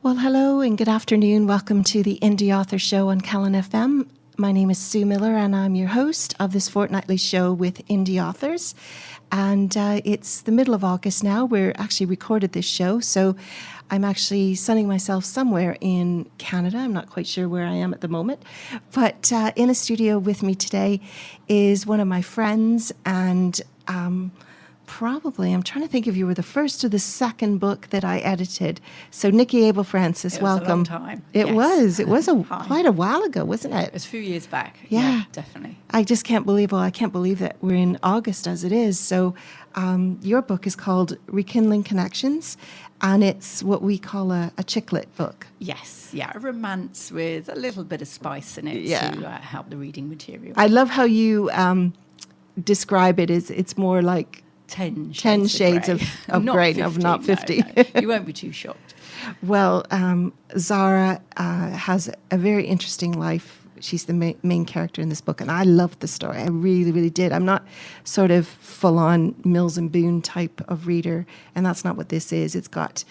Well, hello and good afternoon. Welcome to the Indie Author Show on Callan FM. My name is Sue Miller and I'm your host of this fortnightly show with indie authors. And it's the middle of August now. We're actually recorded this show, so I'm actually sunning myself somewhere in Canada. I'm not quite sure where I am at the moment. But in a studio with me today is one of my friends and probably, I'm trying to think if you were the first or the second book that I edited. So Nicky Abel-Francis, welcome. It was a long time. It was quite a while ago, wasn't it? It was a few years back. Yeah, definitely. I just can't believe that we're in August as it is. So your book is called Rekindling Connections, and it's what we call a chicklet book. Yes, a romance with a little bit of spice in it to help the reading material. I love how you describe it as it's more like 10 shades of grey, not 50. No. You won't be too shocked. Well, Zara has a very interesting life. She's the main character in this book, and I loved the story. I really, really did. I'm not sort of full-on Mills and Boon type of reader, and that's not what this is. It's got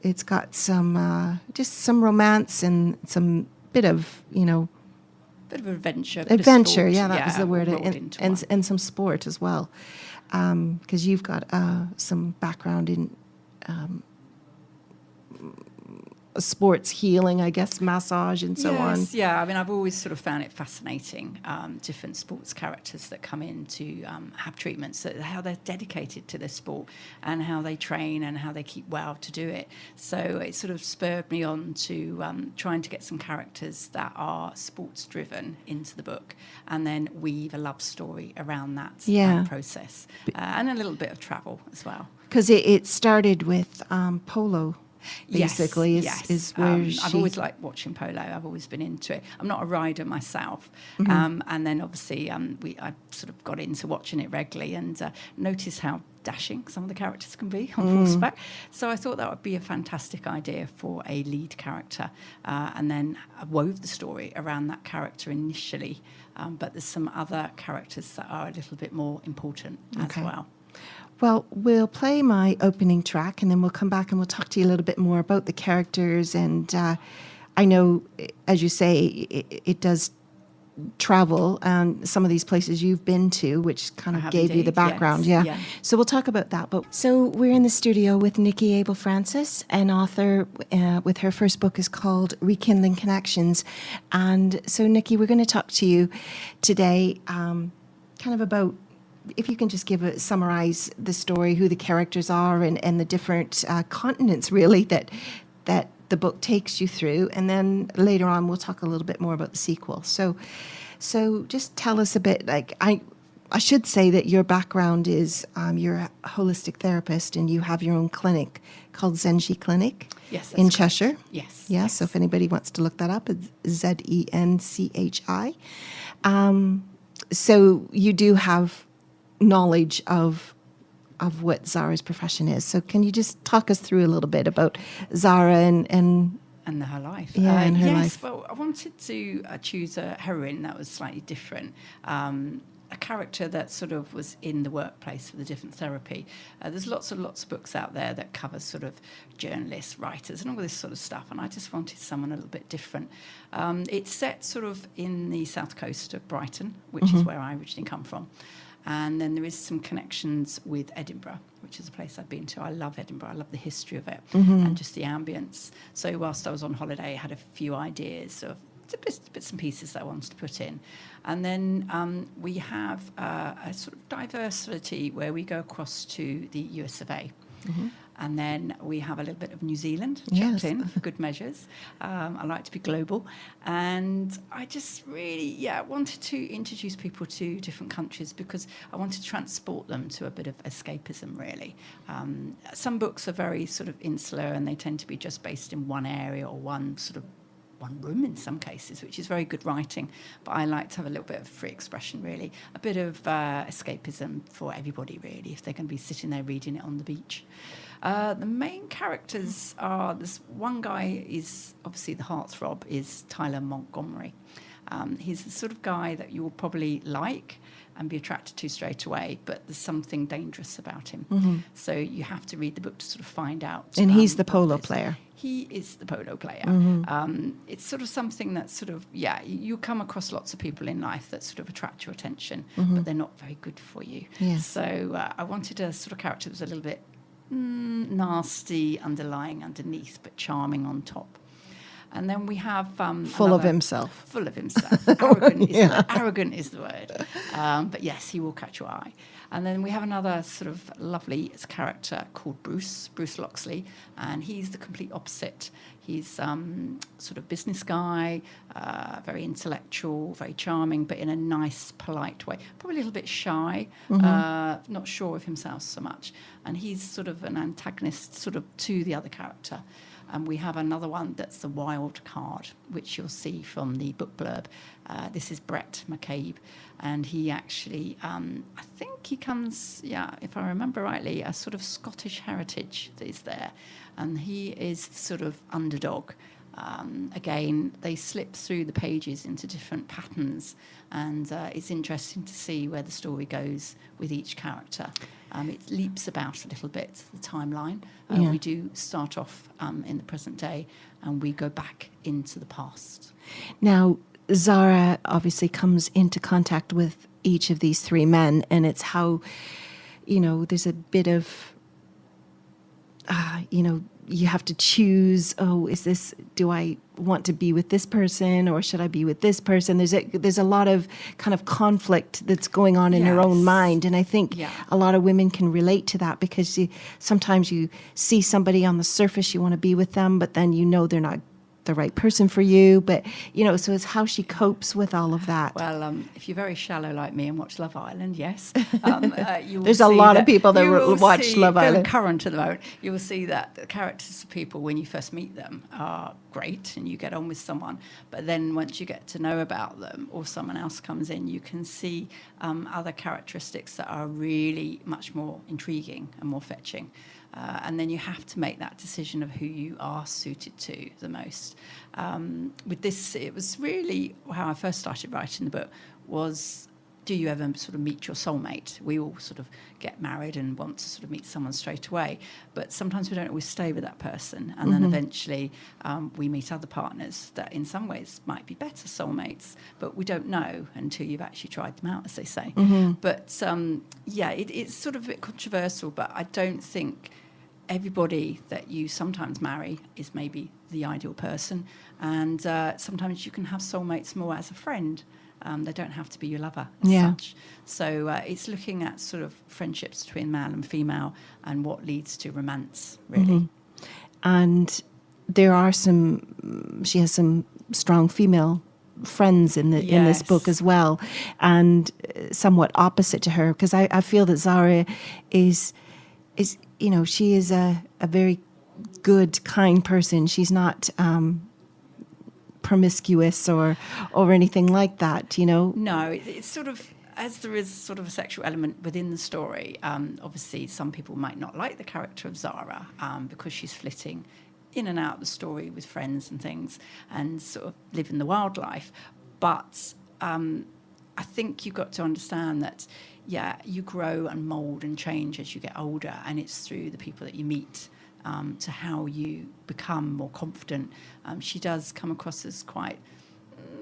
It's got some just some romance and some bit of bit of adventure. Adventure, that was the word, and some sport as well. Because you've got some background in sports healing, I guess, massage and so on. Yeah. I mean, I've always sort of found it fascinating, different sports characters that come in to have treatments, how they're dedicated to their sport and how they train and how they keep well to do it. So it sort of spurred me on to trying to get some characters that are sports driven into the book and then weave a love story around that process and a little bit of travel as well. Because it started with polo. Basically, is where I've always liked watching polo. I've always been into it. I'm not a rider myself, and then obviously I sort of got into watching it regularly and noticed how dashing some of the characters can be on horseback. So I thought that would be a fantastic idea for a lead character, and then I wove the story around that character initially. But there's some other characters that are a little bit more important as well. Well, we'll play my opening track and then we'll come back and we'll talk to you a little bit more about the characters. And I know, as you say, it does travel and some of these places you've been to, which kind of gave you the background. Yeah. So we'll talk about that. But so we're in the studio with Nicky Abel-Francis, an author with her first book is called Rekindling Connections. And so, Nicky, we're going to talk to you today kind of about, if you can just summarize the story, who the characters are and the different continents really that the book takes you through. And then later on, we'll talk a little bit more about the sequel. So just tell us a bit, like I should say that your background is you're a holistic therapist and you have your own clinic called Zenchi Clinic in Cheshire. Yes. So if anybody wants to look that up, it's Zenchi. So you do have knowledge of what Zara's profession is. So can you just talk us through a little bit about Zara and her life? And her life. Well, I wanted to choose a heroine that was slightly different. A character that sort of was in the workplace with a different therapy. There's lots of books out there that cover sort of journalists, writers, and all this sort of stuff. And I just wanted someone a little bit different. It's set sort of in the south coast of Brighton, which is where I originally come from. And then there is some connections with Edinburgh, which is a place I've been to. I love Edinburgh. I love the history of it and just the ambience. So whilst I was on holiday, I had a few ideas of bits and pieces that I wanted to put in. And then we have a sort of diversity where we go across to the US of A. And then we have a little bit of New Zealand chucked in for good measures. I like to be global. And I just really, wanted to introduce people to different countries because I wanted to transport them to a bit of escapism, really. Some books are very sort of insular and they tend to be just based in one area or one room in some cases, which is very good writing. But I like to have a little bit of free expression, really. A bit of escapism for everybody, really, if they're going to be sitting there reading it on the beach. The main characters are, this one guy is, obviously the heartthrob is Tyler Montgomery. He's the sort of guy that you will probably like and be attracted to straight away, but there's something dangerous about him. So you have to read the book to sort of find out. And he's the what polo it is. player. He is the polo player. It's sort of something that sort of, you come across lots of people in life that sort of attract your attention, but they're not very good for you. Yeah. So I wanted a sort of character that was a little bit nasty underneath, but charming on top. And then we have Full of himself. Full of himself. Arrogant is the word. But yes, he will catch your eye. And then we have another sort of lovely character called Bruce Loxley, and he's the complete opposite. He's sort of business guy, very intellectual, very charming, but in a nice, polite way. Probably a little bit shy, not sure of himself so much. And he's sort of an antagonist sort of to the other character. And we have another one that's the wild card, which you'll see from the book blurb. This is Brett McCabe. And he actually, I think he comes, if I remember rightly, a sort of Scottish heritage that is there. And he is the sort of underdog. Again, they slip through the pages into different patterns. And it's interesting to see where the story goes with each character. It leaps about a little bit, the timeline. We do start off in the present day and we go back into the past. Now, Zara obviously comes into contact with each of these three men, and it's how, there's a bit of, you have to choose, do I want to be with this person or should I be with this person? There's a lot of kind of conflict that's going on in your own mind. And I think a lot of women can relate to that because sometimes you see somebody on the surface, you want to be with them, but then they're not the right person for you, but so it's how she copes with all of that. Well, if you're very shallow like me and watch Love Island, yes, you will there's a lot of people that watch Love Island. Current at the moment, you will see that the characters of people when you first meet them are great and you get on with someone, but then once you get to know about them or someone else comes in, you can see other characteristics that are really much more intriguing and more fetching. And then you have to make that decision of who you are suited to the most. With this, it was really how I first started writing the book was, do you ever sort of meet your soulmate? We all sort of get married and want to sort of meet someone straight away, but sometimes we don't always stay with that person. And then eventually we meet other partners that in some ways might be better soulmates, but we don't know until you've actually tried them out, as they say. But it's sort of a bit controversial, but I don't think everybody that you sometimes marry is maybe the ideal person. And sometimes you can have soulmates more as a friend. They don't have to be your lover as such. So it's looking at sort of friendships between male and female and what leads to romance, really. And there are she has some strong female friends in this book as well, and somewhat opposite to her, because I feel that Zara is she is a very good, kind person. She's not promiscuous or anything like that, No, it's sort of, as there is sort of a sexual element within the story, obviously some people might not like the character of Zara because she's flitting in and out of the story with friends and things and sort of living the wildlife. But I think you've got to understand that, you grow and mould and change as you get older, and it's through the people that you meet to how you become more confident. She does come across as quite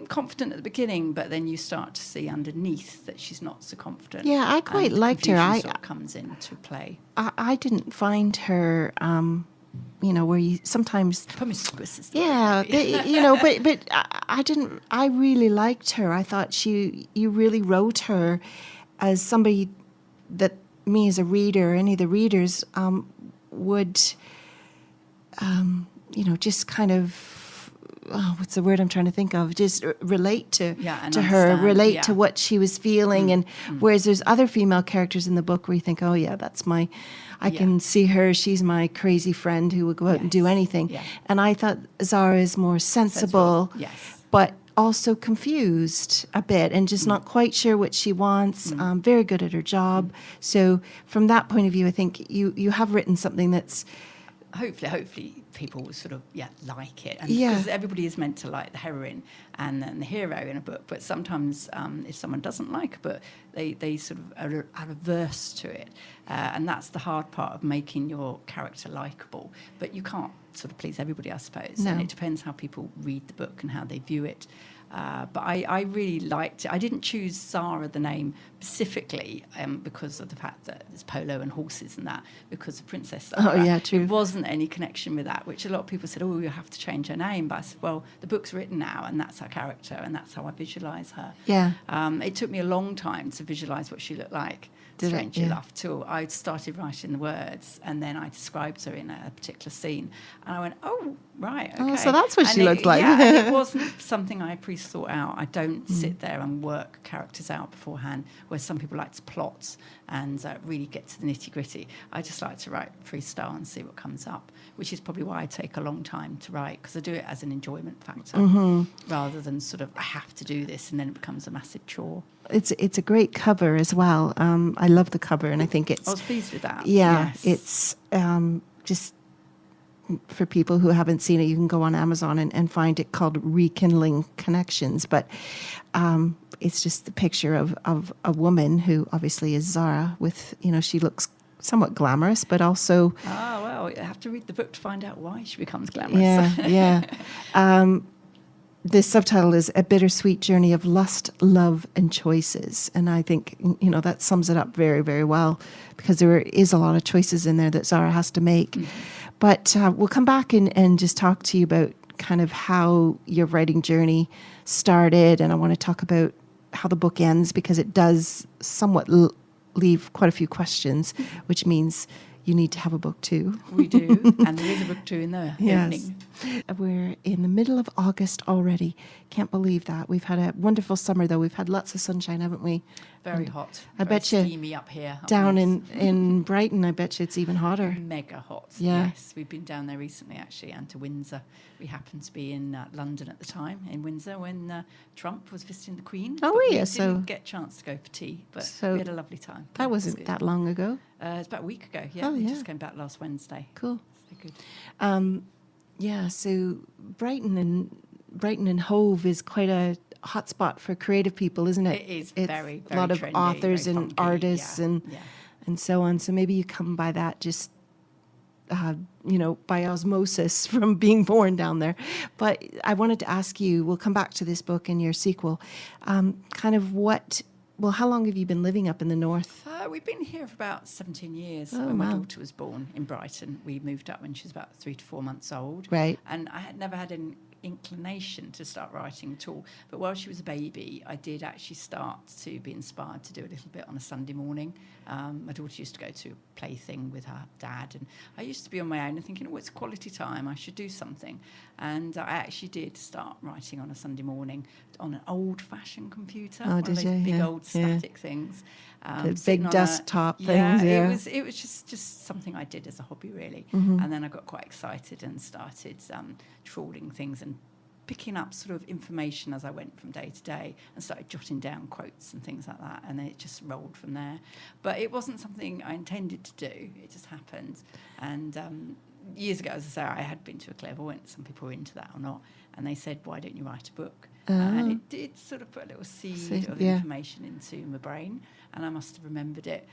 confident at the beginning, but then you start to see underneath that she's not so confident. Yeah, I quite liked her. Sort of comes into play. I didn't find her, where you sometimes promiscuous. Is but I didn't. I really liked her. I thought you really wrote her as somebody that me as a reader, any of the readers would, just kind of, what's the word I'm trying to think of? Just relate to her, relate to what she was feeling. And whereas there's other female characters in the book where you think, that's I can see her. She's my crazy friend who would go out and do anything. Yeah. And I thought Zara is more sensible. But also confused a bit and just not quite sure what she wants, very good at her job. So from that point of view, I think you have written something that's... Hopefully people will sort of like it, and Yeah. because everybody is meant to like the heroine and then the hero in a book, but sometimes if someone doesn't like a book, they sort of are averse to it, and that's the hard part of making your character likable. But you can't sort of please everybody, I suppose, No. and it depends how people read the book and how they view it. But I really liked it. I didn't choose Zara, the name, specifically because of the fact that there's polo and horses and that, because of Princess Zara. Oh, yeah, true. There wasn't any connection with that, which a lot of people said, oh, you have to change her name. But I said, well, the book's written now, and that's her character, and that's how I visualise her. Yeah. It took me a long time to visualise what she looked like. Did it? Strangely Yeah. enough, till I started writing the words, and then I described her in a particular scene, and I went, "Oh, right, okay." Oh, so that's what And she looks like. Yeah, and it wasn't something I pre-thought out. I don't sit there and work characters out beforehand, where some people like to plot and really get to the nitty-gritty. I just like to write freestyle and see what comes up, which is probably why I take a long time to write, because I do it as an enjoyment factor rather than sort of I have to do this and then it becomes a massive chore. It's a great cover as well. I love the cover, and I think it's I was pleased with that. yeah, Yes. it's just for people who haven't seen it, you can go on Amazon and find it called Rekindling Connections. But it's just the picture of a woman who obviously is Zara with, she looks somewhat glamorous, but also, Well, you have to read the book to find out why she becomes glamorous. yeah. The subtitle is A Bittersweet Journey of Lust, Love and Choices. And I think, that sums it up very, very well, because there is a lot of choices in there that Zara has to make. Mm-hmm. But we'll come back and just talk to you about kind of how your writing journey started. And I want to talk about how the book ends, because it does somewhat leave quite a few questions, which means you need to have a book too. We do, and there is a book too in the opening. We're in the middle of August already. Can't believe that. We've had a wonderful summer, though. We've had lots of sunshine, haven't we? Very hot. I bet you steamy up here. Down in Brighton, I bet you it's even hotter. Mega hot. Yeah. Yes, we've been down there recently, actually, and to Windsor. We happened to be in London at the time, in Windsor, when Trump was visiting the Queen. Oh, but yeah, we so- didn't get a chance to go for tea, but So we had a lovely time. That It was wasn't good. that long ago. It's about a week ago, yeah. Oh, We yeah. just came back last Wednesday. Cool. So good. Yeah, so Brighton and Hove is quite a hotspot for creative people, isn't it? It is It's very, a lot very of trendy, authors very and funky, artists yeah, and yeah. and so on. So maybe you come by that just by osmosis from being born down there. But I wanted to ask you, we'll come back to this book and your sequel, kind of how long have you been living up in the north? We've been here for about 17 years. Oh, When my wow. daughter was born in Brighton, we moved up when she was about 3 to 4 months old. Right. And I had never had an inclination to start writing at all. But while she was a baby, I did actually start to be inspired to do a little bit on a Sunday morning. My daughter used to go to a plaything with her dad, and I used to be on my own and thinking, oh, it's quality time, I should do something. And I actually did start writing on a Sunday morning on an old-fashioned computer, Oh, one of did those you? big Yeah, old yeah. static things. The sitting big on desktop yeah, things, yeah. it was just something I did as a hobby, really. Mm-hmm. And then I got quite excited and started trawling things and picking up sort of information as I went from day to day, and started jotting down quotes and things like that, and then it just rolled from there. But it wasn't something I intended to do, it just happened. And years ago, as I say, I had been to a clairvoyant, some people were into that or not, and they said, why don't you write a book? And it did sort of put a little seed of yeah. information into my brain, and I must have remembered it.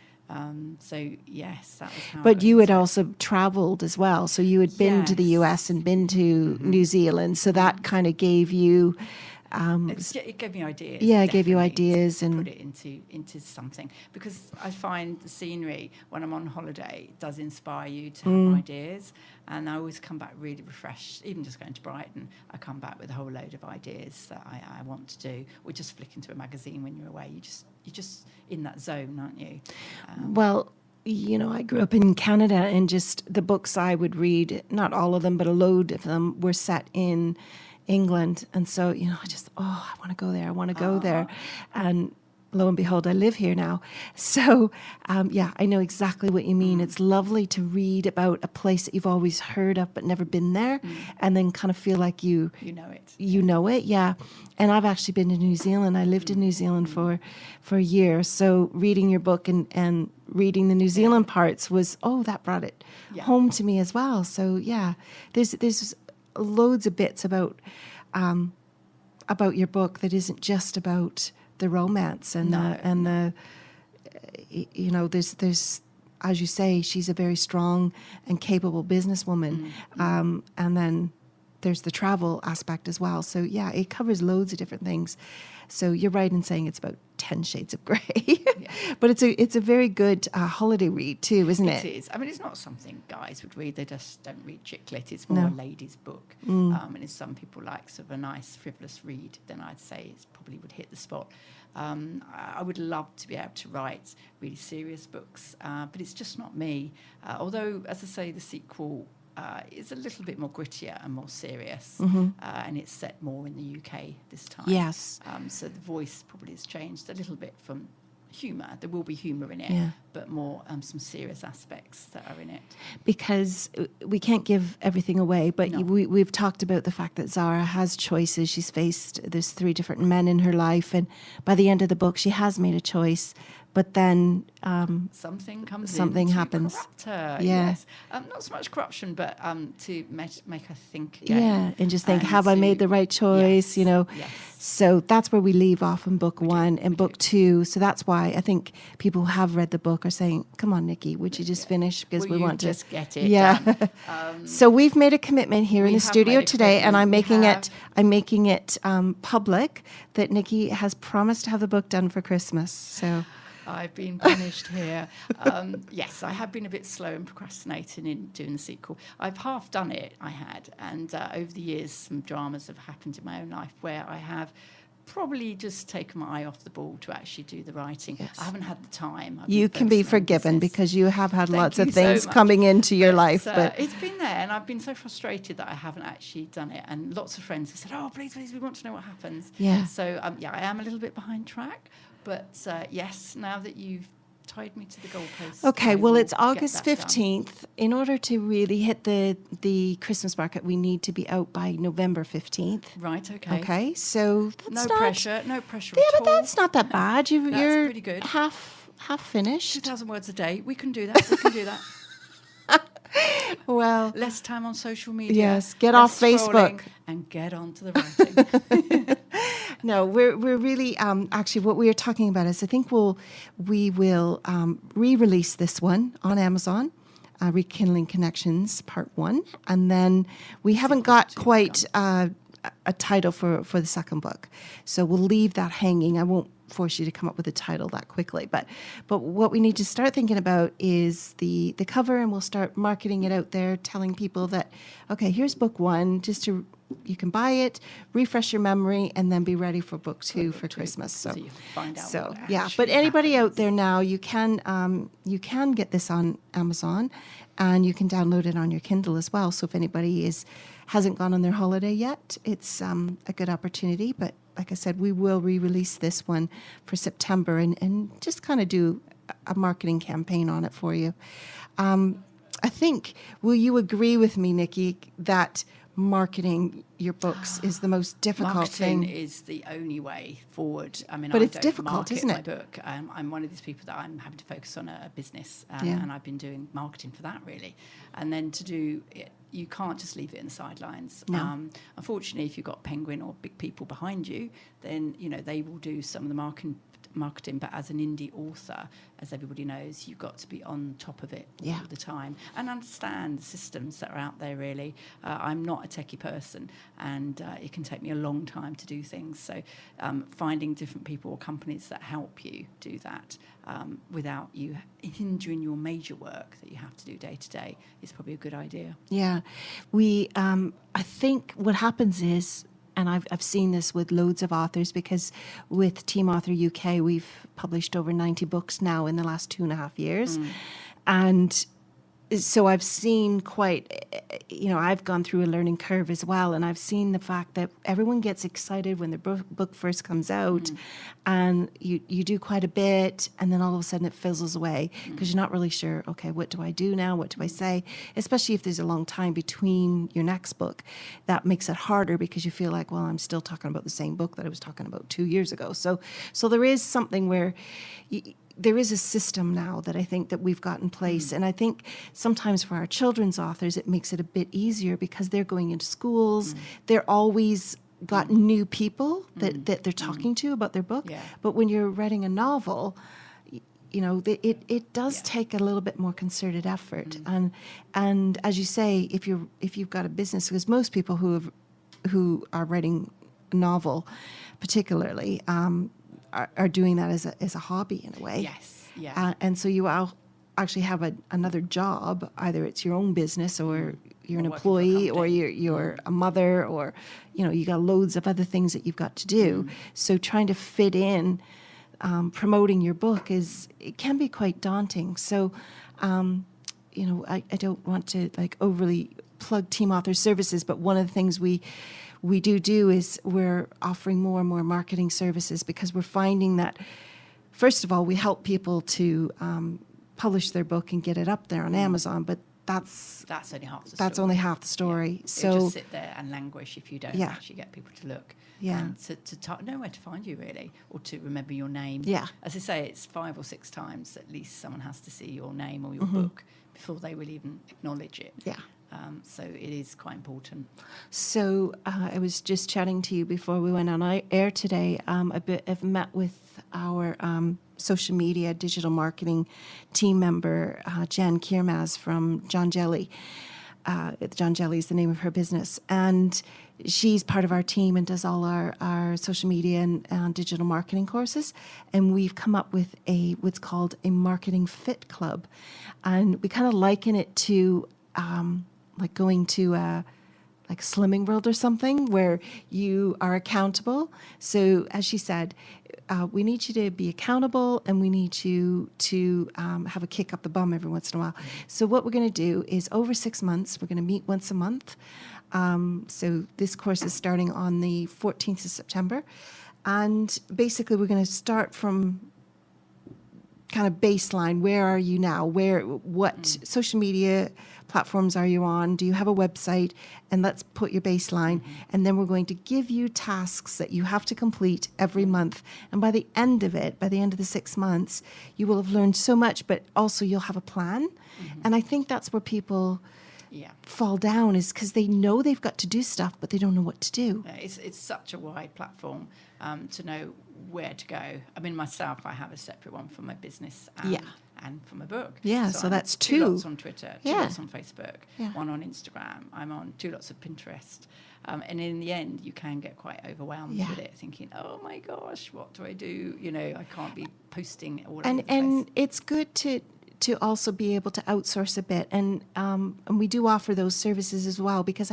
So yes, that was how. I But got you had into it. also traveled as well. So you had been to the Yes. US and been to New Zealand. So that kind of gave you, It gave me ideas. Yeah, it gave you definitely, ideas to and- put it into something, because I find the scenery when I'm on holiday does inspire you to have ideas, and I always come back really refreshed. Even just going to Brighton, I come back with a whole load of ideas that I want to do, or just flick into a magazine when you're away. You're just in that zone, aren't you? well, I grew up in Canada, and just the books I would read, not all of them, but a load of them were set in England. And so, I just, I want to go there. I want to go there. And lo and behold, I live here now. So, yeah, I know exactly what you mean. It's lovely to read about a place that you've always heard of but never been there, and then kind of feel like you know it. You know it, yeah. And I've actually been to New Zealand. I lived in New Zealand for a year. So reading your book and reading the New Zealand parts was, that brought it home to me as well. So yeah, there's loads of bits about your book that isn't just about the romance and the you know, there's as you say, she's a very strong and capable businesswoman, and then there's the travel aspect as well. So yeah, it covers loads of different things. So you're right in saying it's about 10 shades of grey, but it's a very good holiday read too, isn't it? It is. I mean, it's not something guys would read. They just don't read chick lit. It's more a lady's book. And if some people like sort of a nice frivolous read, then I'd say it probably would hit the spot. I would love to be able to write really serious books, but it's just not me. Although, as I say, the sequel is a little bit more grittier and more serious, and it's set more in the UK this time. Yes. So the voice probably has changed a little bit from humour. There will be humour in it, but more some serious aspects that are in it. Because we can't give everything away, but we've talked about the fact that Zara has choices. She's there's 3 different men in her life, and by the end of the book, she has made a choice. But then something comes something in happens. To corrupt her. Yeah. Yes. Not so much corruption, but to make her think again. Yeah, and just think, have I made the right choice? Yes, you know. Yes. So that's where we leave off in book 1 and book 2. So that's why I think people who have read the book are saying, "Come on, Nicky, would you just finish because we want to just get it?" Yeah. done. So we've made a commitment here in the studio made a today, and commitment. I'm making it public that Nicky has promised to have the book done for Christmas. So. I've been punished here. Yes, I have been a bit slow and procrastinating in doing the sequel. I've half done it, I had, and over the years some dramas have happened in my own life where I have probably just taken my eye off the ball to actually do the writing. Yes. I haven't had the time. You can be forgiven because you have had lots of you so things much. coming into your life. But it's been there, and I've been so frustrated that I haven't actually done it. And lots of friends have said, "Oh, please, we want to know what happens." Yeah. So, I am a little bit behind track. But yes, now that you've tied me to the goalpost. Okay, well, it's get August that done. 15th. In order to really hit the Christmas market, we need to be out by November 15th. Right, okay. Okay, so that's No not... pressure at Yeah, all. but that's not that bad. You're pretty good. half finished. 2,000 words a day. We can do that. We can do that. Well, Less time on social media. yes, get less off Facebook. scrolling, and get on to the writing. No, we're really actually what we are talking about is I think we will re-release this one on Amazon, Rekindling Connections Part 1, and then we haven't got quite a title for the second book, so we'll leave that hanging. I won't force you to come up with a title that quickly, but what we need to start thinking about is the cover, and we'll start marketing it out there, telling people that okay, here's book 1, just to you can buy it, refresh your memory, and then be ready for book 2 for Christmas. So you find out so what yeah, actually but anybody happens. out there now, you can get this on Amazon, and you can download it on your Kindle as well. So if anybody hasn't gone on their holiday yet, it's a good opportunity. But like I said, we will re-release this one for September and just kind of do a marketing campaign on it for you. I think, will you agree with me, Nicky, that marketing your books is the most difficult Marketing thing? is the only way forward. I mean, But I it's don't difficult, market isn't my it? book. I'm one of these people that I'm having to focus on a business, Yeah. and I've been doing marketing for that really. And then to do it, you can't just leave it in the sidelines. No. Unfortunately, if you've got Penguin or big people behind you, then they will do some of the marketing. But as an indie author, as everybody knows, you've got to be on top of it all the time and understand the systems that are out there, really. I'm not a techie person, and it can take me a long time to do things. So finding different people or companies that help you do that without you hindering your major work that you have to do day to day is probably a good idea. Yeah, I think what happens is, and I've seen this with loads of authors, because with Team Author UK, we've published over 90 books now in the last 2.5 years. And So I've seen I've gone through a learning curve as well, and I've seen the fact that everyone gets excited when the book first comes out, and you do quite a bit, and then all of a sudden it fizzles away because you're not really sure, okay, what do I do now? What do I say? Especially if there's a long time between your next book. That makes it harder because you feel like, well, I'm still talking about the same book that I was talking about 2 years ago. So there is something where there is a system now that I think that we've got in place. And I think sometimes for our children's authors, it makes it a bit easier because they're going into schools. They're always got new people that they're talking to about their book. Yeah. But when you're writing a novel, it does take a little bit more concerted effort. And as you say, if you've got a business, because most people who are writing a novel, particularly, are doing that as a hobby in a way. Yes, yeah. And so you actually have another job. Either it's your own business, or you're an Or working for a employee, or company. you're a mother, or you got loads of other things that you've got to do. So trying to fit in promoting your book it can be quite daunting. So I don't want to overly plug Team Author Services, but one of the things we do is we're offering more and more marketing services, because we're finding that, first of all, we help people to publish their book and get it up there on Amazon, but that's only half the story. That's only half the story. It'll So just sit there and languish if you don't actually get people to look. Yeah. And to know where to find you, really, or to remember your name. Yeah. As I say, it's 5 or 6 times at least someone has to see your name or your book before they will even acknowledge it. Yeah. So it is quite important. So I was just chatting to you before we went on air today. I've met with our social media digital marketing team member, Jan Kiermaz from John Jelly. John Jelly is the name of her business. And she's part of our team and does all our social media and digital marketing courses. And we've come up with what's called a marketing fit club. And we kind of liken it to like going to a Slimming World or something, where you are accountable. So as she said, we need you to be accountable, and we need you to have a kick up the bum every once in a while. So what we're going to do is, over 6 months, we're going to meet once a month. So this course is starting on the 14th of September. And basically we're going to start from kind of baseline. Where are you now? What social media platforms are you on? Do you have a website? And let's put your baseline. And then we're going to give you tasks that you have to complete every month. And by the end of the 6 months, you will have learned so much, but also you'll have a plan. And I think that's where people fall down, is because they know they've got to do stuff, but they don't know what to do. It's such a wide platform to know where to go. I mean, myself, I have a separate one for my business and for my book. Yeah, so I'm that's 2 two. lots on Twitter, 2 lots on Facebook, Yeah. 1 on Instagram. I'm on 2 lots of Pinterest. And in the end, you can get quite overwhelmed with it, thinking, oh my gosh, what do I do? I can't be posting all over the place. And it's good to also be able to outsource a bit. And we do offer those services as well, because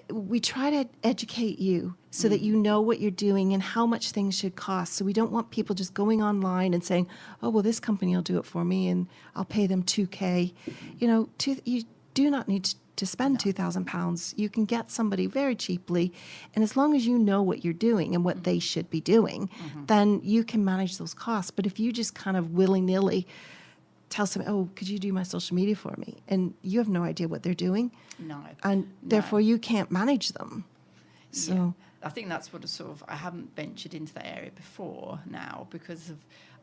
we try to educate you so that you know what you're doing and how much things should cost. So we don't want people just going online and saying, oh, well, this company will do it for me and I'll pay them $2,000. You do not need to spend £2,000. You can get somebody very cheaply. And as long as you know what you're doing and what they should be doing, then you can manage those costs. But if you just kind of willy-nilly tell somebody, oh, could you do my social media for me? And you have no idea what they're doing. No. And therefore you can't manage them. So I think that's what I haven't ventured into that area before now, because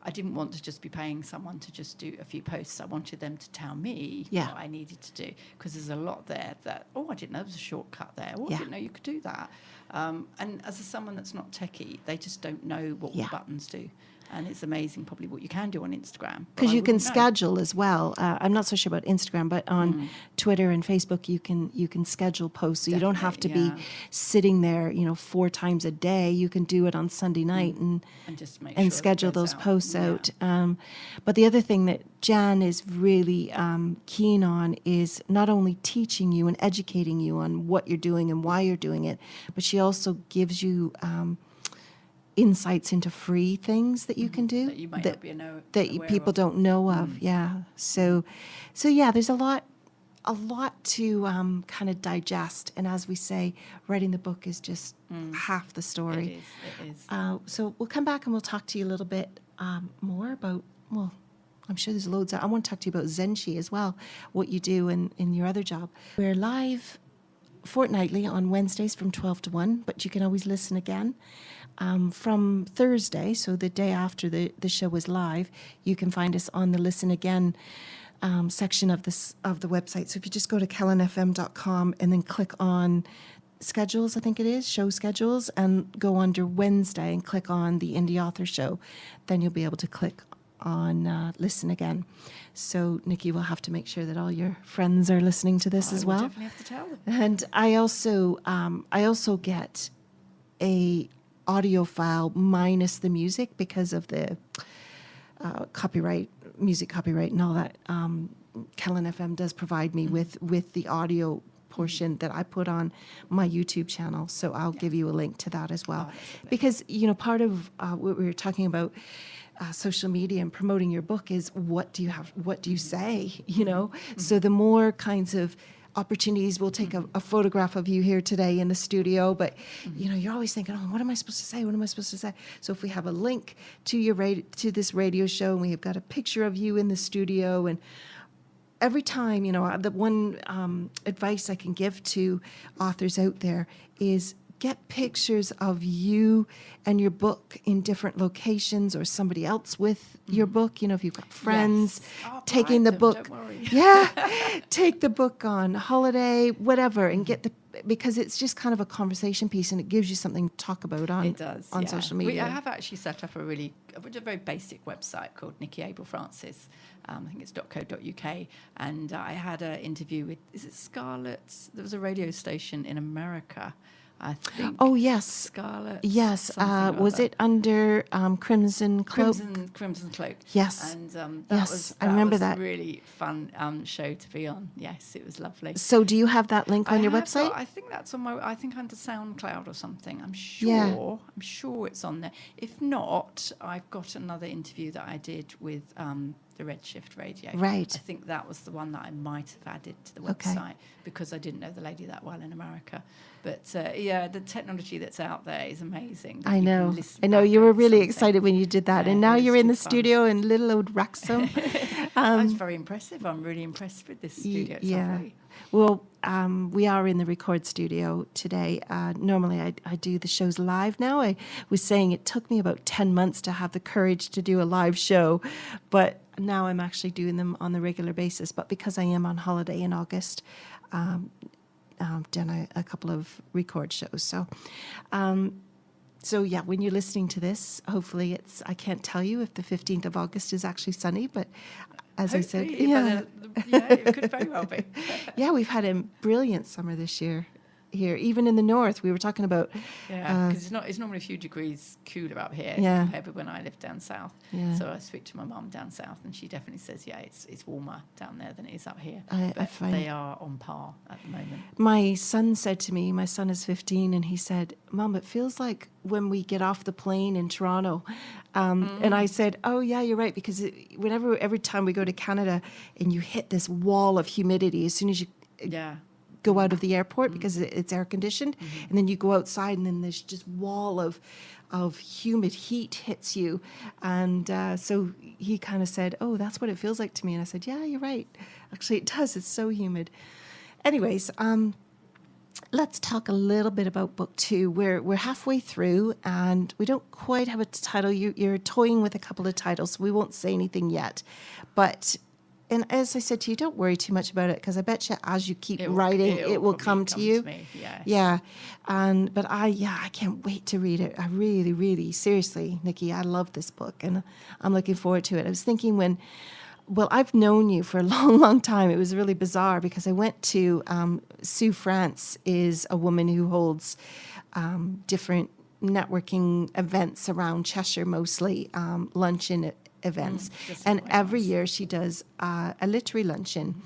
I didn't want to just be paying someone to just do a few posts. I wanted them to tell me what I needed to do, because there's a lot there that, I didn't know there was a shortcut there. I didn't know you could do that. And as someone that's not techie, they just don't know what the buttons do. And it's amazing probably what you can do on Instagram. Because you can schedule as well. I'm not so sure about Instagram, but on Twitter and Facebook, you can schedule posts. So you don't have to be sitting there, 4 times a day. You can do it on Sunday night and just make and sure schedule it goes those out. posts out. But the other thing that Jan is really keen on is not only teaching you and educating you on what you're doing and why you're doing it, but she also gives you insights into free things that you can do That you might not be aware people of. don't know of. Yeah. So yeah, there's a lot to kind of digest. And as we say, writing the book is just half the story. It is. So we'll come back and we'll talk to you a little bit more about, well, I'm sure there's loads. I want to talk to you about Zenshi as well, what you do in your other job. We're live fortnightly on Wednesdays from 12 to 1, but you can always listen again. From Thursday, so the day after the show was live, you can find us on the Listen Again section of the website. So if you just go to kellenfm.com and then click on schedules, I think it is, show schedules, and go under Wednesday and click on the Indie Author Show, then you'll be able to click on Listen Again. So Nicky will have to make sure that all your friends are listening to this as well. I definitely have to tell them. And I also get a audio file minus the music because of the music copyright and all that. Kellen FM does provide me with the audio portion that I put on my YouTube channel. So I'll give you a link to that as well. Because, part of what we were talking about, social media and promoting your book is what do you say, So the more kinds of opportunities, we'll take a photograph of you here today in the studio, but you're always thinking, oh, what am I supposed to say? What am I supposed to say? So if we have a link to to this radio show and we have got a picture of you in the studio, and every time, the one advice I can give to authors out there is get pictures of you and your book in different locations, or somebody else with your book. If you've got friends, taking the book. Don't worry. Yeah, take the book on holiday, whatever, and because it's just kind of a conversation piece, and it gives you something to talk about on social media. I have actually set up a very basic website called Nicky Abel-Francis. I think it's .co.uk, and I had an interview with, is it Scarlett's? There was a radio station in America, I think. Oh, yes. Scarlett. Yes. Was it under Crimson Cloak? Crimson Cloak. Yes. And I remember was that. A really fun show to be on. Yes, it was lovely. So do you have that link on your website? I think that's on I think under SoundCloud or something. I'm sure. Yeah. I'm sure it's on there. If not, I've got another interview that I did with the Redshift Radio. Right. I think that was the one that I might have added to the website because I didn't know the lady that well in America. But the technology that's out there is amazing. I know. You were really excited when you did that, and now you're in the studio in little old Wrexham. That's very impressive. I'm really impressed with this studio. It's lovely. Well, we are in the record studio today. Normally I do the shows live now. I was saying it took me about 10 months to have the courage to do a live show, but now I'm actually doing them on the regular basis. But because I am on holiday in August, done a couple of record shows. So yeah, when you're listening to this, hopefully I can't tell you if the 15th of August is actually sunny, but as hopefully, I said, it could very well be. Yeah, we've had a brilliant summer this year. Here, even in the north, we were talking about. Yeah, because it's normally a few degrees cooler up here compared with when I lived down south. Yeah. So I speak to my mum down south, and she definitely says, it's warmer down there than it is up here. I find they are on par at the moment. My son said to me, my son is 15, and he said, "Mum, it feels like when we get off the plane in Toronto." And I said, "Oh yeah, you're right," because every time we go to Canada, and you hit this wall of humidity as soon as you go out of the airport because it's air conditioned, and then you go outside and then there's just wall of humid heat hits you, and so he kind of said, "Oh, that's what it feels like to me," and I said, "Yeah, you're right. Actually, it does. It's so humid." Anyways, let's talk a little bit about book 2. We're halfway through, and we don't quite have a title. You're toying with a couple of titles, so we won't say anything yet, but. And as I said to you, don't worry too much about it, because I bet you as you keep writing, it will come to you. Yeah. But I can't wait to read it. I really, really, seriously, Nicky, I love this book, and I'm looking forward to it. I was thinking I've known you for a long, long time. It was really bizarre because I went to, Sue France is a woman who holds different networking events around Cheshire, mostly luncheon events, and every year she does a literary luncheon,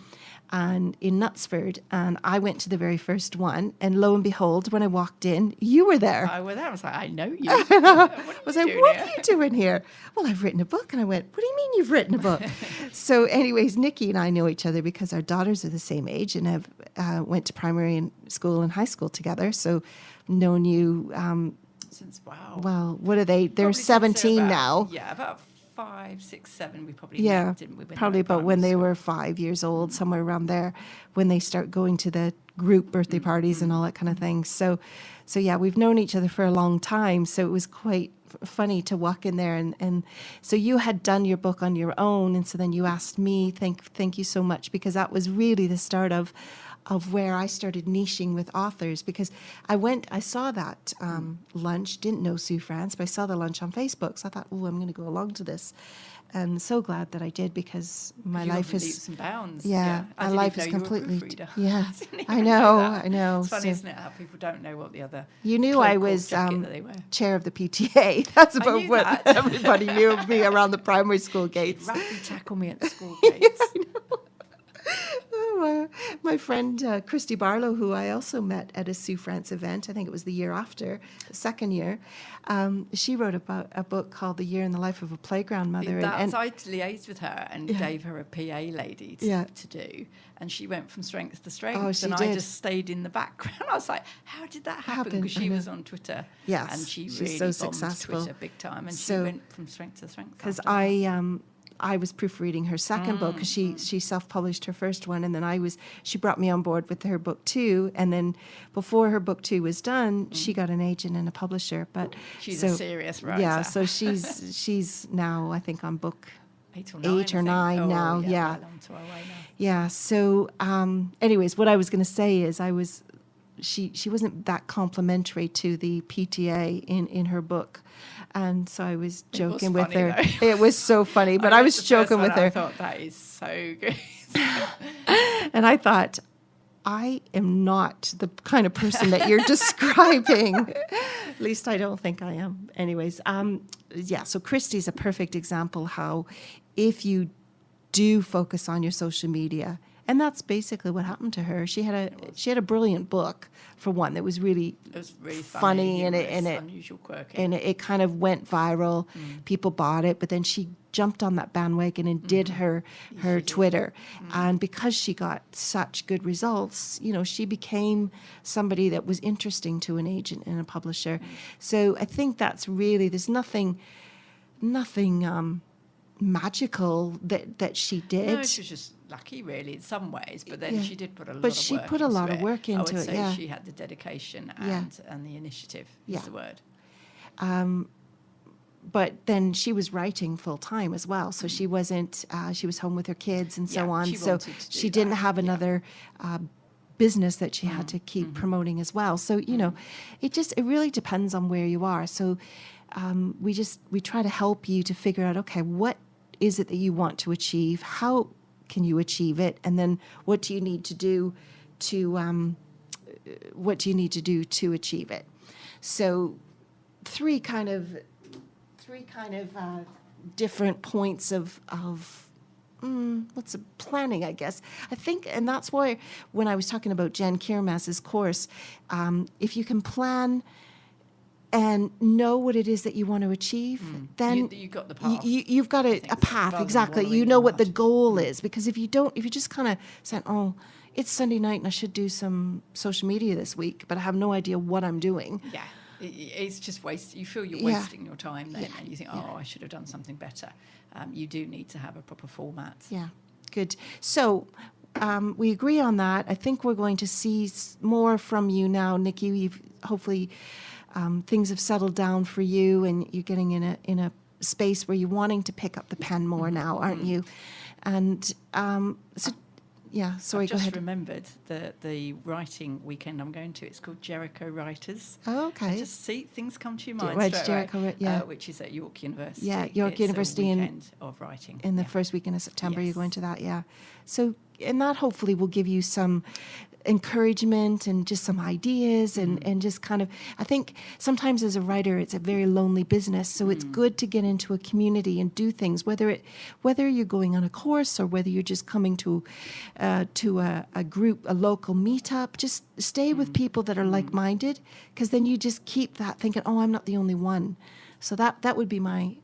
and in Knutsford, and I went to the very first one, and lo and behold, when I walked in, you were there. I was there. I was like, I know you. I was like, what are you doing here? Well, I've written a book. And I went, what do you mean you've written a book? So anyways, Nicky and I know each other because our daughters are the same age and have went to primary school and high school together. So known you, Since, wow. well, what are they? They're Probably since 17 about- now. Yeah, about 5, 6, 7. We probably Yeah, met, didn't we? probably about when they were 5 years old, somewhere around there, when they start going to the group birthday parties and all that kind of thing. So yeah, we've known each other for a long time. So it was quite funny to walk in there, and so you had done your book on your own, and so then you asked me, thank you so much, because that was really the start of where I started niching with authors, because I saw that lunch, didn't know Sue France, but I saw the lunch on Facebook, so I thought, oh, I'm going to go along to this, and so glad that I did, because my life is leaps and bounds. yeah, I my didn't life even is know you were a completely proofreader. yeah. Didn't even I know, that. I know. It's funny, So isn't it, how people don't know what the other. you knew cloak I or was jacket that they wear. chair of the PTA. That's about knew what that. everybody knew of me around the primary school gates. Rugby tackle me at the school gates. My friend Christy Barlow, who I also met at a Sue France event, I think it was the year after, the second year, she wrote about a book called The Year in the Life of a Playground Mother. That's I liaised with her and gave her a PA lady to do, and she went from strength to strength. Oh, she and did. I just stayed in the background. I was like, how did that happen? Because she was on Twitter, Yes, and she she's really so bombed successful. Twitter big time, and So- she went from strength to strength. Because after that. I was proofreading her second book, because she self-published her first one, and then she brought me on board with her book 2, and then before her book 2 was done, she got an agent and a publisher. But She's a serious writer. Yeah, so she's now, I think, on book 8 or 9. 8 or 9 now. Yeah. Well on to our way now. Yeah. So, anyways, what I was going to say is she wasn't that complimentary to the PTA in her book. And so I was joking with funny, her. though. It was so funny, but I read was the first joking one with and I her. thought, that is so good. And I thought, I am not the kind of person that you're describing. At least I don't think I am. Anyways, yeah, so Christy's a perfect example how if you do focus on your social media, and that's basically what happened to her. She had a brilliant book, for one, that was really It was really funny, and humorous, it unusual, quirky. and it kind of went viral. People bought it, but then she jumped on that bandwagon and did her Twitter. And because she got such good results, she became somebody that was interesting to an agent and a publisher. So I think that's really, there's nothing magical that she did. No, she was just lucky, really, in some ways. But then Yeah. she did put a lot But of she work put a into lot of it. work I into would it, say yeah. she had the dedication Yeah. and the initiative Yeah. is the word. But then she was writing full time as well, so she wasn't. She was home with her kids and so Yeah, on. she So wanted to do she didn't that, have yeah. another business that she had to keep promoting as well. So it really depends on where you are. So we try to help you to figure out, okay, what is it that you want to achieve? How can you achieve it? And then what do you need to do to achieve it? So three kind of different points of what's planning, I guess. I think, and that's why when I was talking about Jen Kiermas's course, if you can plan and know what it is that you want to achieve, then You got the path. you've got a path, rather than exactly. You wallowing know in what the mud. goal is, because if you just kind of say, oh, it's Sunday night and I should do some social media this week, but I have no idea what I'm doing. Yeah, it's just waste. You feel you're Yeah. wasting your time then, and you think, oh, I should have done something better. You do need to have a proper format. Yeah, good. So we agree on that. I think we're going to see more from you now, Nicky. You've hopefully things have settled down for you, and you're getting in a space where you're wanting to pick up the pen more now, aren't you? And so, yeah. Sorry, I've go just ahead. remembered the writing weekend I'm going to. It's called Jericho Writers. Oh, okay. And just see things come to your mind Right, straight Jericho, away, yeah. which is at York University. Yeah, York It's University a in- weekend of writing. In the Yeah. first weekend of September, you're Yes. going to that, yeah. So, and that hopefully will give you some encouragement and just some ideas and just kind of, I think sometimes as a writer, it's a very lonely business. So it's good to get into a community and do things, whether you're going on a course or whether you're just coming to a group, a local meetup, just stay with people that are like-minded, because then you just keep that thinking, oh, I'm not the only one. So that would be my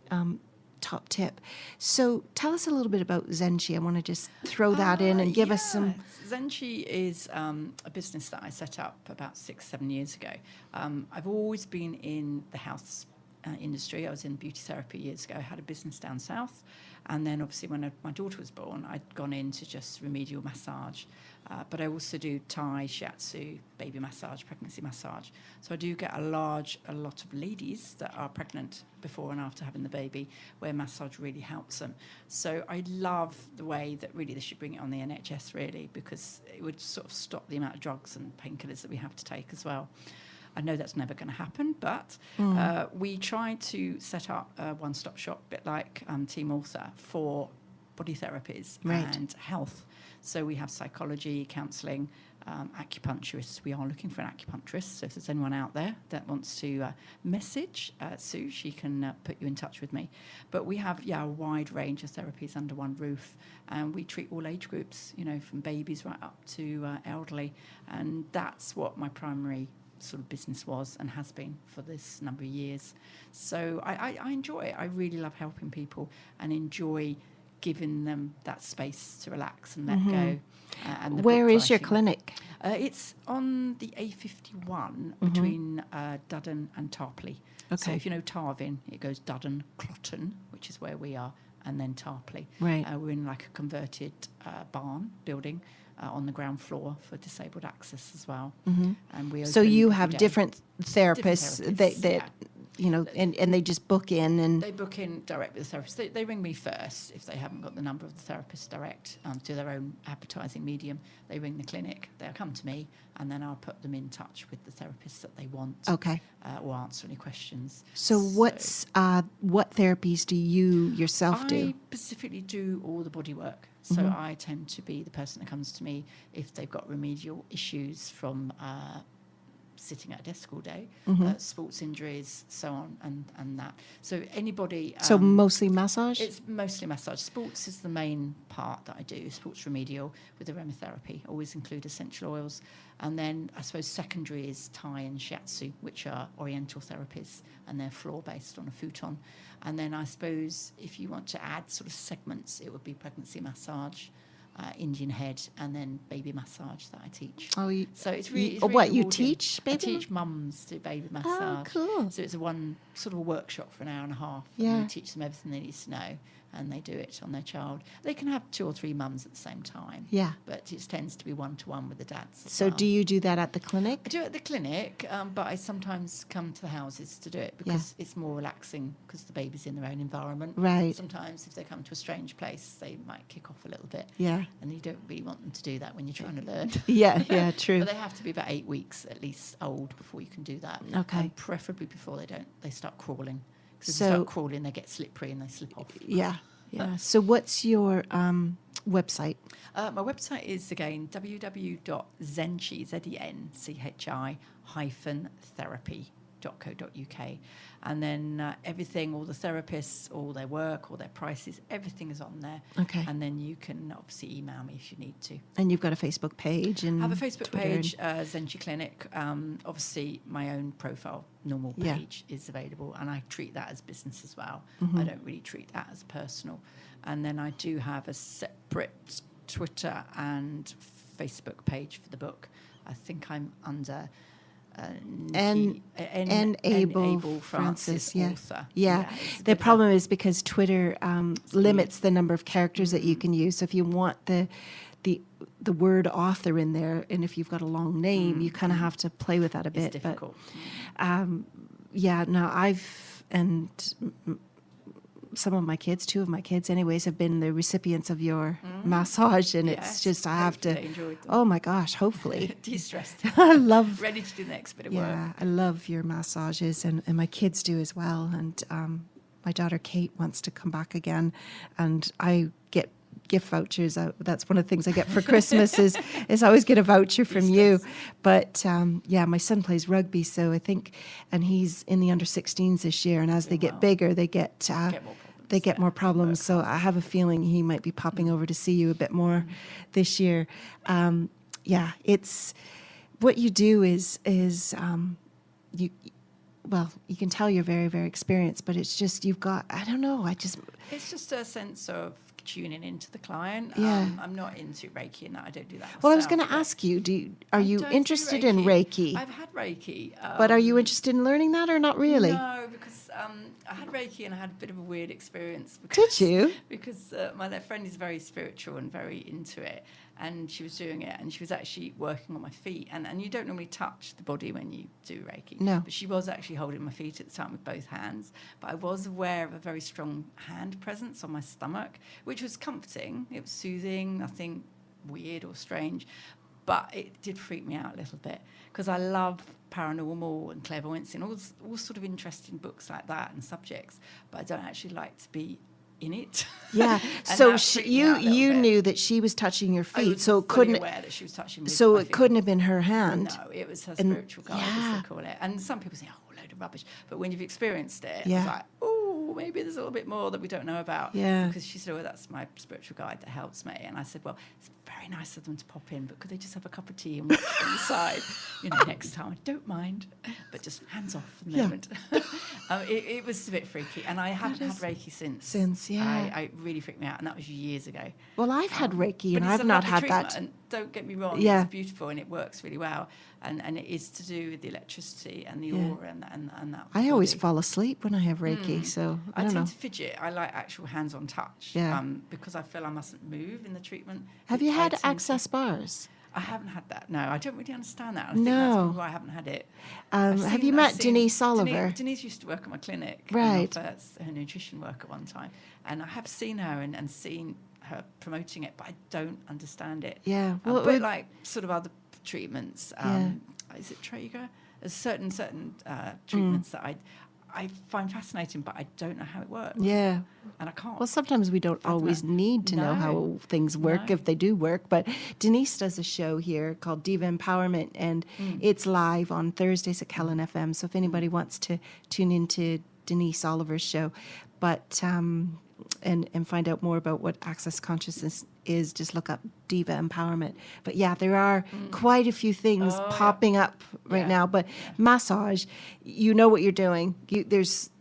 top tip. So tell us a little bit about Zenchi. I want to just throw that in and give us some. Zenchi is a business that I set up about 6-7 years ago. I've always been in the house industry. I was in beauty therapy years ago. I had a business down south. And then obviously when my daughter was born, I'd gone into just remedial massage. But I also do Thai, shiatsu, baby massage, pregnancy massage. So I do get a lot of ladies that are pregnant before and after having the baby, where massage really helps them. So I love the way that really they should bring it on the NHS, really, because it would sort of stop the amount of drugs and painkillers that we have to take as well. I know that's never going to happen, but we try to set up a one-stop shop, a bit like Team Author, for body therapies and health. So we have psychology, counselling, acupuncturists. We are looking for an acupuncturist. So if there's anyone out there that wants to message Sue, she can put you in touch with me. But we have a wide range of therapies under one roof, and we treat all age groups, from babies right up to elderly. And that's what my primary sort of business was and has been for this number of years. So I enjoy it. I really love helping people and enjoy giving them that space to relax and let go. And where is your clinic? It's on the A51 between Dudden and Tarpley. Okay. So if you know Tarvin, it goes Dudden, Clotton, which is where we are, and then Tarpley. Right. We're in like a converted barn building on the ground floor for disabled access as well. And we So you have day. different therapists, that and they just book in and they book in direct with the therapist. They ring me first if they haven't got the number of the therapist direct to their own advertising medium. They ring the clinic. They'll come to me, and then I'll put them in touch with the therapist that they want. Okay. Or answer any questions. So what therapies do you yourself do? I specifically do all the body work. So I tend to be the person that comes to me if they've got remedial issues from sitting at a desk all day, sports injuries, so on, and that. So anybody... so mostly massage? It's mostly massage. Sports is the main part that I do, sports remedial with aromatherapy. Always include essential oils. And then I suppose secondary is Thai and shiatsu, which are oriental therapies, and they're floor-based on a futon. And then I suppose if you want to add sort of segments, it would be pregnancy massage, Indian head, and then baby massage that I teach. Oh, so it's really, what rewarding. you teach? Baby? I teach mums to do baby massage. Oh, cool. So it's a one sort of a workshop for an hour and a half. Yeah. And we teach them everything they need to know, and they do it on their child. They can have 2 or 3 mums at the same time. Yeah. But it tends to be one-to-one with the dads. As So well. do you do that at the clinic? I do it at the clinic, but I sometimes come to the houses to do it because it's more relaxing because the baby's in their own environment. Right. Sometimes if they come to a strange place, they might kick off a little bit. Yeah. And you don't really want them to do that when you're trying to learn. Yeah, true. But they have to be about 8 weeks at least old before you can do that. Okay. And preferably before they start crawling. Because if So- they start crawling, they get slippery and they slip off. Yeah. So what's your website? My website is, again, www.zenchi, ZENCHI-therapy.co.uk. And then everything, all the therapists, all their work, all their prices, everything is on there. Okay. And then you can obviously email me if you need to. And you've got a Facebook page and I have a Facebook Twitter page, Zenchi Clinic. Obviously, my own profile, normal page, is available, and I treat that as business as well. I don't really treat that as personal. And then I do have a separate Twitter and Facebook page for the book. I think I'm under Nicky Abel-Francis author. Yeah. It's a The bit problem is because Twitter limits the number of characters that you can use. So if you want the word author in there, and if you've got a long name, you kind of have to play with that a bit. It's difficult. But some of my kids, 2 of my kids anyways, have been the recipients of your massage, and it's just I have to, enjoyed them. oh my gosh, hopefully. De-stressed. I love, Ready to do the next bit of work. yeah, I love your massages, and my kids do as well, and my daughter Kate wants to come back again, and I get gift vouchers. That's one of the things I get for Christmas is I always get a voucher from you. But yeah, my son plays rugby, so I think, and he's in the under-16s this year. And as they get bigger, they get more problems. they get more problems. So I have a feeling he might be popping over to see you a bit more this year. Yeah, it's what you do is you. Well, you can tell you're very, very experienced, but it's just you've got. I don't know. It's just a sense of tuning into the client. Yeah. I'm not into Reiki, and I don't do that myself. Well, I was going to ask you. Are you don't do interested in Reiki? I've had Reiki. But are you interested in learning that or not really? No, because I had Reiki and I had a bit of a weird experience. Because, Did you? Because my friend is very spiritual and very into it, and she was doing it, and she was actually working on my feet. And you don't normally touch the body when you do Reiki. No. But she was actually holding my feet at the time with both hands. But I was aware of a very strong hand presence on my stomach, which was comforting. It was soothing, nothing weird or strange. But it did freak me out a little bit because I love paranormal and clairvoyance and all sort of interesting books like that and subjects. But I don't actually like to be in it. Yeah. So you knew that she was touching your feet, so it couldn't. Aware that she was touching me. So it couldn't have been her hand. No, it was her spiritual guide, as they call it. And some people say, "Oh, load of rubbish," but when you've experienced it, it's like, "Oh, maybe there's a little bit more that we don't know about." Yeah. Because she said, "Well, that's my spiritual guide that helps me," and I said, "Well, it's very nice of them to pop in, but could they just have a cup of tea and watch from the side, next time? I don't mind, but just hands off for the moment." It was a bit freaky, and I haven't had Reiki since. I really freaked me out, and that was years ago. Well, I've had Reiki, and I've not had that. And don't get me wrong, it's beautiful and it works really well, and it is to do with the electricity and the aura and that. I always fall asleep when I have Reiki, so I don't know. I tend to fidget. I like actual hands-on touch, because I feel I mustn't move in the treatment. Have you had access bars? I haven't had that. No, I don't really understand that. I think that's why I haven't had it. Have you met Denise Oliver? Denise used to work at my clinic. Right. Her nutrition work at one time. And I have seen her and seen her promoting it, but I don't understand it. Yeah. Well, but like sort of other treatments, is it Traeger? There's certain treatments that I find fascinating, but I don't know how it works. Yeah. And I can't. Well, sometimes we don't always need to know how things work if they do work. But Denise does a show here called Diva Empowerment, and it's live on Thursdays at Kellen FM. So if anybody wants to tune into Denise Oliver's show, but and find out more about what Access Consciousness is, just look up Diva Empowerment. But yeah, there are quite a few things popping up right now. But massage, you know what you're doing.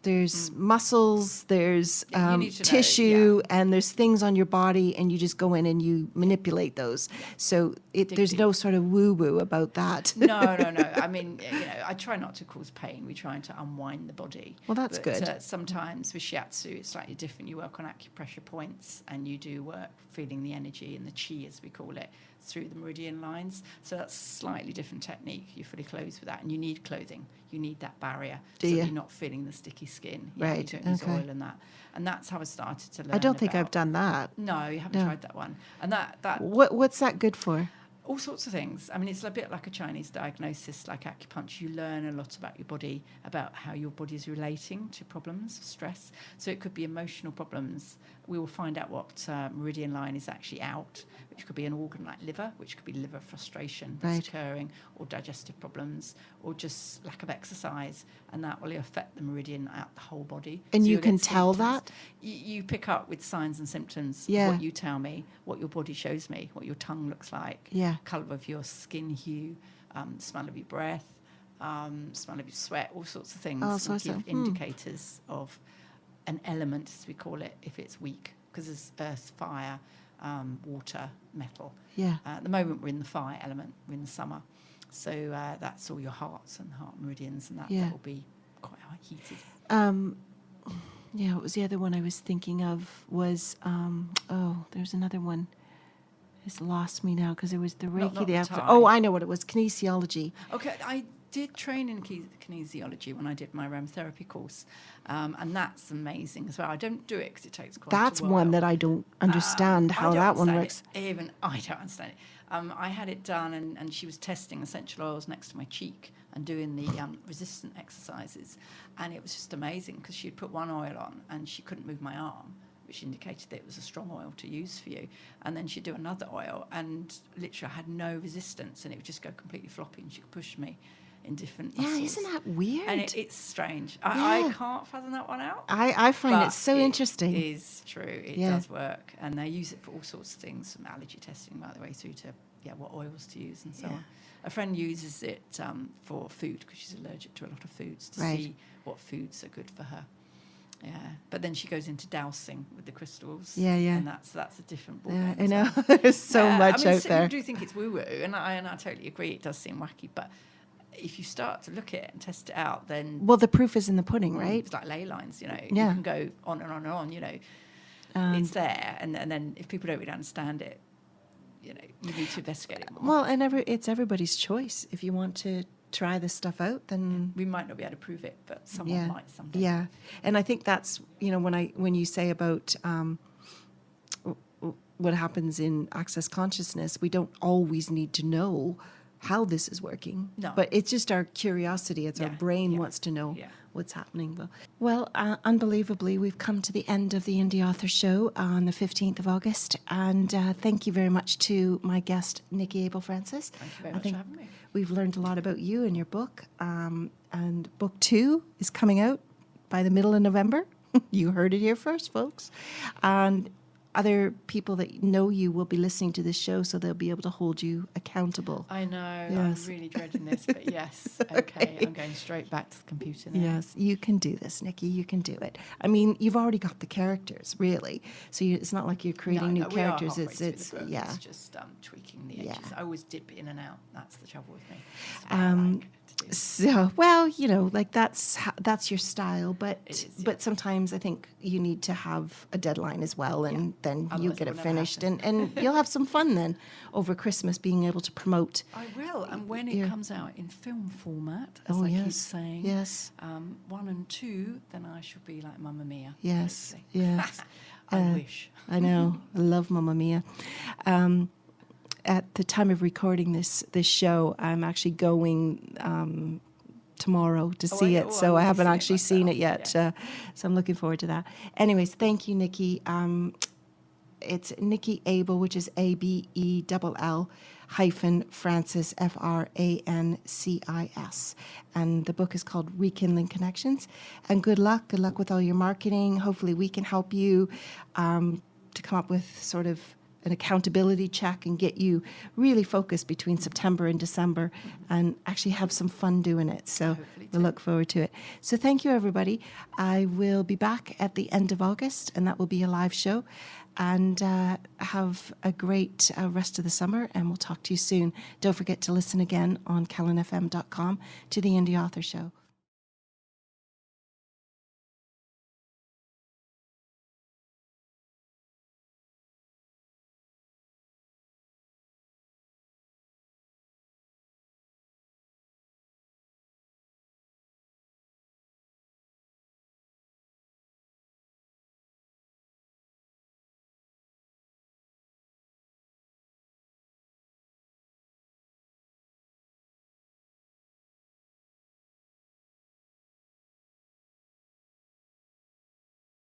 There's muscles, there's tissue, and there's things on your body, and you just go in and you manipulate those. So there's no sort of woo-woo about that. No. I mean, I try not to cause pain. We're trying to unwind the body. Well, that's good. Sometimes with shiatsu, it's slightly different. You work on acupressure points, and you do work feeling the energy and the chi, as we call it, through the meridian lines. So that's a slightly different technique. You're fully clothed with that, and you need clothing. You need that barrier so you're not feeling the sticky skin. Right. You don't use oil and that. And that's how I started to learn. I don't think I've done that. No, you haven't tried that one. And that what's that good for? All sorts of things. I mean, it's a bit like a Chinese diagnosis, like acupuncture. You learn a lot about your body, about how your body is relating to problems, stress. So it could be emotional problems. We will find out what meridian line is actually out, which could be an organ like liver, which could be liver frustration that's occurring, or digestive problems, or just lack of exercise, and that will affect the meridian out the whole body. And so you can tell symptoms. that? You pick up with signs and symptoms, what you tell me, what your body shows me, what your tongue looks like, colour of your skin hue, smell of your breath, smell of your sweat, all sorts of things. Give indicators of an element, as we call it, if it's weak, because there's earth, fire, water, metal. At the moment, we're in the fire element. We're in the summer. So that's all your hearts and heart meridians, and that will be quite heated. What was the other one I was thinking of was, there's another one. It's lost me now because it was the Reiki. I know what it was, kinesiology. Okay, I did train in kinesiology when I did my aromatherapy course, and that's amazing as well. I don't do it because it takes quite a while. That's one that I don't understand how that one works. Even I don't understand it. I had it done, and she was testing essential oils next to my cheek and doing the resistant exercises, and it was just amazing because she'd put one oil on and she couldn't move my arm. which indicated that it was a strong oil to use for you. And then she'd do another oil, and literally I had no resistance, and it would just go completely floppy, and she could push me in different muscles. Yeah, isn't that weird? And it's strange. Yeah. I can't fathom that one out. I find but it so interesting. It is true. It Yeah. does work. And they use it for all sorts of things, from allergy testing right the way through to what oils to use and so Yeah. on. A friend uses it for food, because she's allergic to a lot of foods, to Right. see what foods are good for her. Yeah, but then she goes into dowsing with the crystals. Yeah, yeah. And that's a different ball Yeah, game I as know. well. There's so much out so there. You do think it's woo-woo, and I totally agree. It does seem wacky, but if you start to look at it and test it out, then Well, the proof is in the pudding, right? it's like ley lines, you know. Yeah. You can go on and on and on, you know. It's there, and then if people don't really understand it, you know, you need to investigate it more. Well, and it's everybody's choice. If you want to try this stuff out, then We might not be able to prove it, but someone yeah, might someday. yeah. And I think that's, you know, when you say about what happens in access consciousness, we don't always need to know how this is working. No. But it's just our curiosity. It's our Yeah, brain yeah, wants to know yeah. what's happening. Well, unbelievably, we've come to the end of the Indie Author Show on the 15th of August. And thank you very much to my guest, Nicky Abel-Francis. Thank you very I much think for having me. we've learned a lot about you and your book. And book 2 is coming out by the middle of November. You heard it here first, folks. And other people that know you will be listening to this show, so they'll be able to hold you accountable. I know. Yes. I'm really dreading this, but yes. Okay. I'm going straight back to the computer now. Yes, you can do this, Nicky. You can do it. I mean, you've already got the characters, really. So it's not like you're creating new we are characters. halfway through It's the book. yeah. It's just tweaking the Yeah. edges. I always dip in and out. That's the trouble with me. It's what I like to do. So, well, you know, like that's your style, but It is, yeah. but sometimes I think you need to have a deadline as well, and then you'll Otherwise get it it will never finished, happen. and you'll have some fun then over Christmas, being able to promote. I will, and when it Yeah. comes out in film format, as Oh I keep yes, saying, yes, 1 and 2, then I shall be like Mamma Mia. yes, basically. yes. I wish. I know. I love Mamma Mia. At the time of recording this show, I'm actually going tomorrow to see yeah. it, Oh, I so will I be haven't seeing it actually seen it myself, yet. So I'm looking forward to that. Anyways, thank you, Nicky. It's Nicky Abel, which is ABELL -Francis FRANCIS, and the book is called Rekindling Connections. And good luck with all your marketing. Hopefully we can help you to come up with sort of an accountability check and get you really focused between September and December, and actually have some fun doing it. So Hopefully we'll too. look forward to it. So thank you, everybody. I will be back at the end of August, and that will be a live show. And have a great rest of the summer, and we'll talk to you soon. Don't forget to listen again on kellenfm.com to the Indie Author Show.